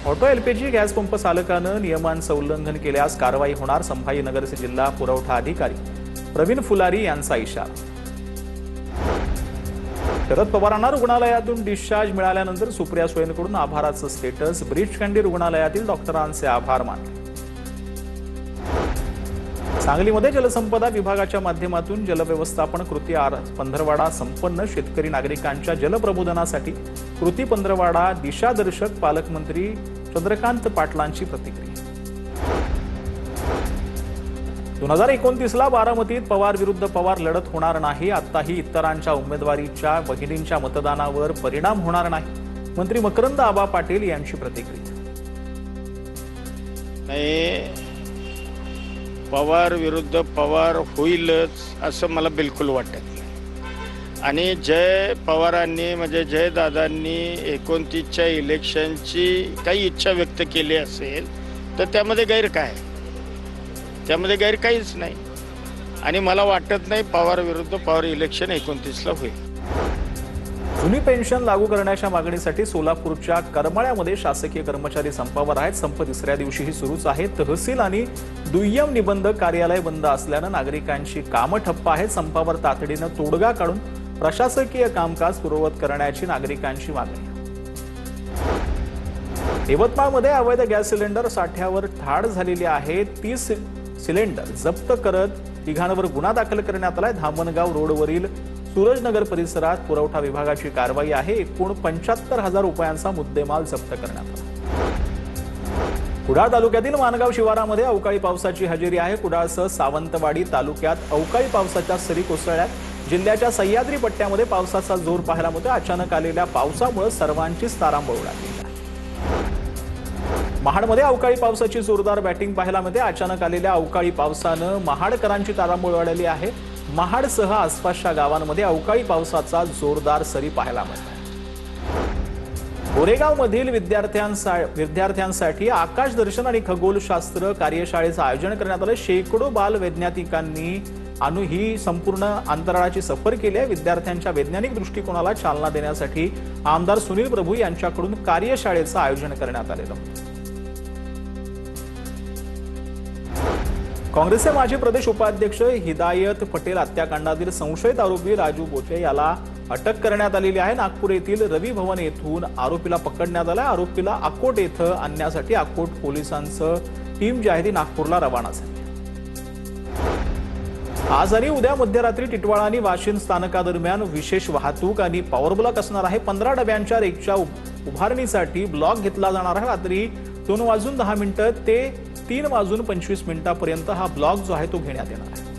Auto LPG gas pump चालकानं नियमांचं उल्लंघन केल्यास कारवाई होणार. संभाजीनगरचे जिल्हा पुरवठा अधिकारी प्रवीण फुलारी यांचा इशारा. शरद पवारांना रुग्णालयातून डिस्चार्ज मिळाल्यानंतर सुप्रिया सुळेंकडून आभाराचं स्टेटस. ब्रीच कँडी रुग्णालयातील डॉक्टरांचे आभार मानले. सांगलीमध्ये जलसंपदा विभागाच्या माध्यमातून जलव्यवस्थापन कृती पंधरवाडा संपन्न. शेतकरी नागरिकांच्या जलप्रबोधनासाठी कृती पंधरवाडा दिशादर्शक. पालकमंत्री चंद्रकांत पाटलांची प्रतिक्रिया. 2029ला बारामतीत पवार विरुद्ध पवार लढत होणार नाही. आताही इतरांच्या उमेदवारीच्या बहिणींच्या मतदानावर परिणाम होणार नाही. मंत्री मकरंद आबा पाटील यांची प्रतिक्रिया. पवार विरुद्ध पवार होईलच असं मला बिलकुल वाटत नाही. आणि जय पवारांनी म्हणजे जयदादांनी 29च्या इलेक्शनची काही इच्छा व्यक्त केली असेल तर त्यामध्ये गैर काय? त्यामध्ये गैर काहीच नाही. आणि मला वाटत नाही पवार विरुद्ध पवार इलेक्शन 29ला होईल. जुनी पेन्शन लागू करण्याच्या मागणीसाठी सोलापूरच्या करमाळ्यामध्ये शासकीय कर्मचारी संपावर आहेत. संप तिसऱ्या दिवशीही सुरूच आहे. तहसील आणि दुय्यम निबंधक कार्यालय बंद असल्यानं नागरिकांची कामं ठप्प आहेत. संपावर तातडीनं तोडगा काढून प्रशासकीय कामकाज पूर्ववत करण्याची नागरिकांची मागणी. यवतमाळमध्ये अवैध गॅस सिलेंडर साठ्यावर ठार झालेली आहे. 30 सिलेंडर जप्त करत तिघांवर गुन्हा दाखल करण्यात आलाय. धामणगाव रोडवरील सूरजनगर परिसरात पुरवठा विभागाची कारवाई आहे. एकूण 75,000 रुपयांचा मुद्देमाल जप्त करण्यात आला. कुडाळ तालुक्यातील मानगाव शिवारामध्ये अवकाळी पावसाची हजेरी आहे. कुडाळसह सावंतवाडी तालुक्यात अवकाळी पावसाच्या सरी कोसळल्यात. जिल्ह्याच्या सह्याद्री पट्ट्यामध्ये पावसाचा जोर पाहायला मिळतो. अचानक आलेल्या पावसामुळे सर्वांचीच तारांबळ उडाली. महाडमध्ये अवकाळी पावसाची जोरदार बॅटिंग पाहायला मिळते. अचानक आलेल्या अवकाळी पावसानं महाडकरांची तारांबळ उडाली आहे. महाडसह आसपासच्या गावांमध्ये अवकाळी पावसाचा जोरदार सरी पाहायला मिळतात. गोरेगावमधील विद्यार्थ्यांसाठी आकाश दर्शन आणि खगोलशास्त्र कार्यशाळेचं आयोजन करण्यात आलं. शेकडो बाल वैज्ञानिकांनी ही संपूर्ण अंतराळाची सफर केली आहे. विद्यार्थ्यांच्या वैज्ञानिक दृष्टिकोनाला चालना देण्यासाठी आमदार सुनील प्रभू यांच्याकडून कार्यशाळेचं आयोजन करण्यात आलेलं. काँग्रेसचे माजी प्रदेश उपाध्यक्ष हिदायत पटेल हत्याकांडातील संशयित आरोपी राजू बोचे याला अटक करण्यात आलेली आहे. नागपूर येथील रवी भवन येथून आरोपीला पकडण्यात आलं. आरोपीला अकोट येथे आणण्यासाठी अकोट पोलिसांचं टीम जी आहे ती नागपूरला रवाना झाली. आज आणि उद्या मध्यरात्री टिटवाळा आणि वाशिम स्थानकादरम्यान विशेष वाहतूक आणि पॉवर ब्लॉक असणार आहे. 15 डब्यांच्या रेकच्या उभारणीसाठी ब्लॉक घेतला जाणार आहे. रात्री 2:10 ते 3:25 पर्यंत हा ब्लॉक जो आहे तो घेण्यात येणार आहे.